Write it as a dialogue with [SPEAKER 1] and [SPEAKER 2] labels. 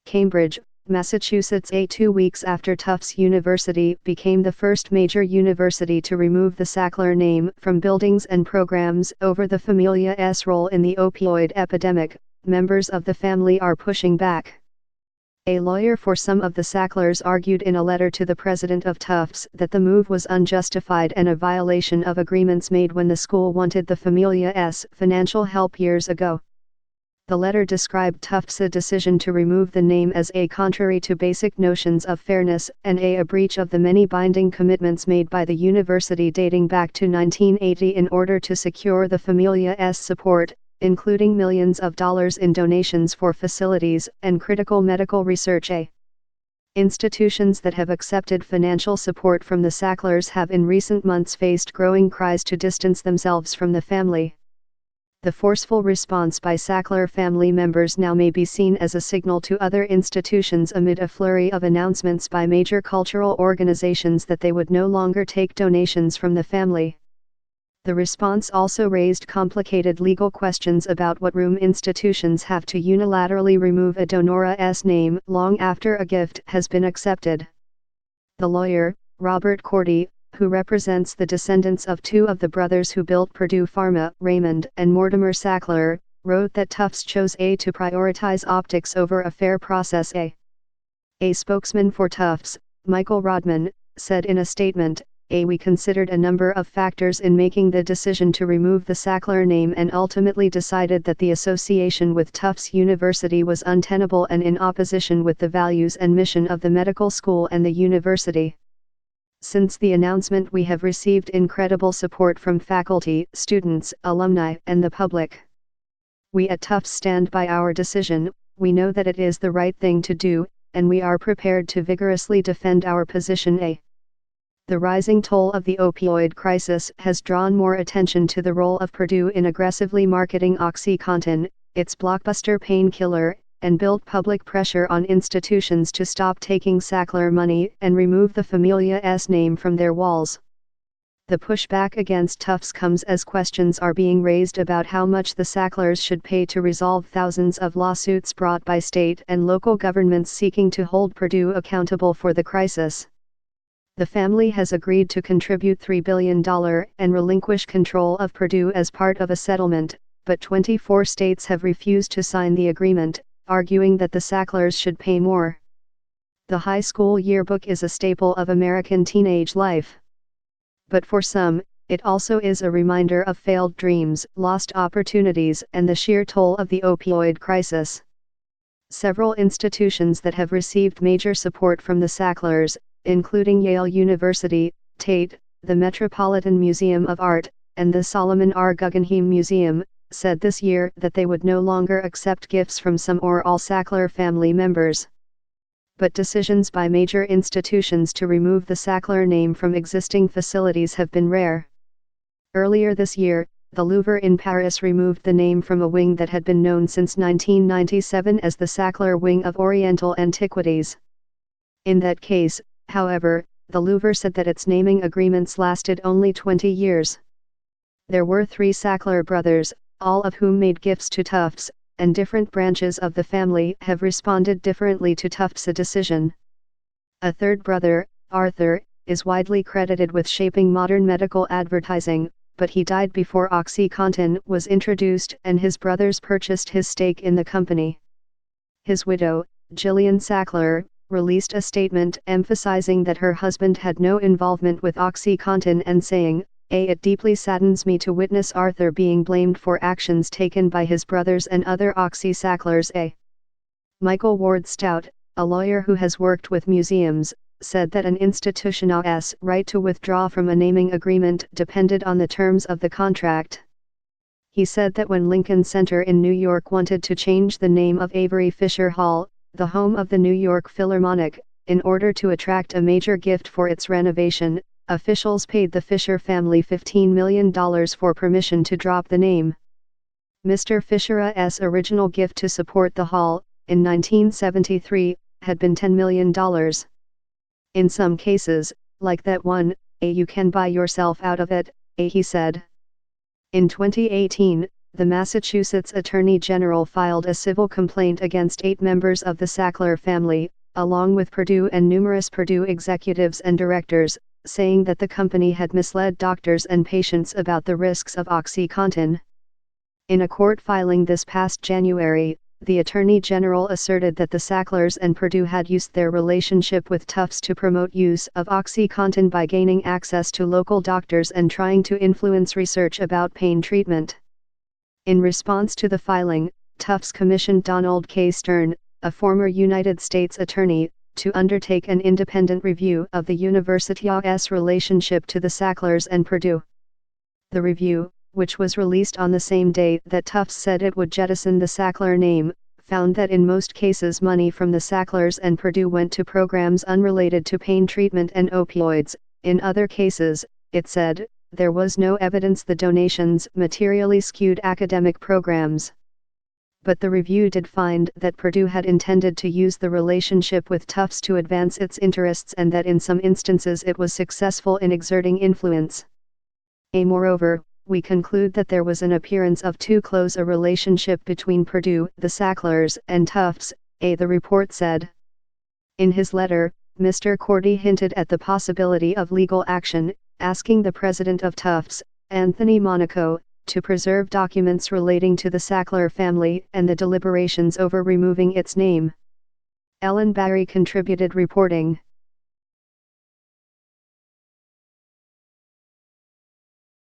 [SPEAKER 1] Cambridge, Massachusetts. 2 weeks after Tufts University became the first major university to remove the Sackler name from buildings and programs over the Familia's role in the opioid epidemic, members of the family are pushing back. A lawyer for some of the Sacklers argued in a letter to the president of Tufts that the move was unjustified and a violation of agreements made when the school wanted the Familia's financial help years ago. The letter described Tufts' decision to remove the name as a contrary to basic notions of fairness and a breach of the many binding commitments made by the university dating back to 1980 in order to secure the Familia's support, including millions of dollars in donations for facilities and critical medical research. Institutions that have accepted financial support from the Sacklers have in recent months faced growing cries to distance themselves from the family. The forceful response by Sackler family members now may be seen as a signal to other institutions amid a flurry of announcements by major cultural organizations that they would no longer take donations from the family. The response also raised complicated legal questions about what room institutions have to unilaterally remove a donor's name long after a gift has been accepted. The lawyer, Robert Cordy, who represents the descendants of two of the brothers who built Purdue Pharma, Raymond and Mortimer Sackler, wrote that Tufts chose to prioritize optics over a fair process. A spokesman for Tufts, Michael Rodman, said in a statement, "We considered a number of factors in making the decision to remove the Sackler name and ultimately decided that the association with Tufts University was untenable and in opposition with the values and mission of the medical school and the university. Since the announcement, we have received incredible support from faculty, students, alumni, and the public. We at Tufts stand by our decision. We know that it is the right thing to do, and we are prepared to vigorously defend our position." The rising toll of the opioid crisis has drawn more attention to the role of Purdue in aggressively marketing OxyContin, its blockbuster painkiller, and built public pressure on institutions to stop taking Sackler money and remove the Familia's name from their walls. The pushback against Tufts comes as questions are being raised about how much the Sacklers should pay to resolve thousands of lawsuits brought by state and local governments seeking to hold Purdue accountable for the crisis. The family has agreed to contribute $3 billion and relinquish control of Purdue as part of a settlement, but 24 states have refused to sign the agreement, arguing that the Sacklers should pay more. The high school yearbook is a staple of American teenage life. But for some, it also is a reminder of failed dreams, lost opportunities, and the sheer toll of the opioid crisis. Several institutions that have received major support from the Sacklers, including Yale University, Tate, the Metropolitan Museum of Art, and the Solomon R. Guggenheim Museum, said this year that they would no longer accept gifts from some or all Sackler family members. But decisions by major institutions to remove the Sackler name from existing facilities have been rare. Earlier this year, the Louvre in Paris removed the name from a wing that had been known since 1997 as the Sackler Wing of Oriental Antiquities. In that case, however, the Louvre said that its naming agreements lasted only 20 years. There were 3 Sackler brothers, all of whom made gifts to Tufts, and different branches of the family have responded differently to Tufts' decision. A third brother, Arthur, is widely credited with shaping modern medical advertising, but he died before OxyContin was introduced and his brothers purchased his stake in the company. His widow, Gillian Sackler, released a statement emphasizing that her husband had no involvement with OxyContin and saying, "It deeply saddens me to witness Arthur being blamed for actions taken by his brothers and other Oxy Sacklers." Michael Ward Stout, a lawyer who has worked with museums, said that an institution's right to withdraw from a naming agreement depended on the terms of the contract. He said that when Lincoln Center in New York wanted to change the name of Avery Fisher Hall, the home of the New York Philharmonic, in order to attract a major gift for its renovation, officials paid the Fisher family $15 million for permission to drop the name. Mr. Fisher's original gift to support the hall, in 1973, had been $10 million. In some cases, like that one, you can buy yourself out of it, he said. In 2018, the Massachusetts Attorney General filed a civil complaint against 8 members of the Sackler family, along with Purdue and numerous Purdue executives and directors, saying that the company had misled doctors and patients about the risks of OxyContin. In a court filing this past January, the Attorney General asserted that the Sacklers and Purdue had used their relationship with Tufts to promote use of OxyContin by gaining access to local doctors and trying to influence research about pain treatment. In response to the filing, Tufts commissioned Donald K. Stern, a former United States attorney, to undertake an independent review of the university's relationship to the Sacklers and Purdue. The review, which was released on the same day that Tufts said it would jettison the Sackler name, found that in most cases money from the Sacklers and Purdue went to programs unrelated to pain treatment and opioids. In other cases, it said, there was no evidence the donations materially skewed academic programs. But the review did find that Purdue had intended to use the relationship with Tufts to advance its interests and that in some instances it was successful in exerting influence. Moreover, we conclude that there was an appearance of too close a relationship between Purdue, the Sacklers, and Tufts, the report said. In his letter, Mr. Cordy hinted at the possibility of legal action, asking the president of Tufts, Anthony Monaco, to preserve documents relating to the Sackler family and the deliberations over removing its name. Ellen Barry contributed reporting.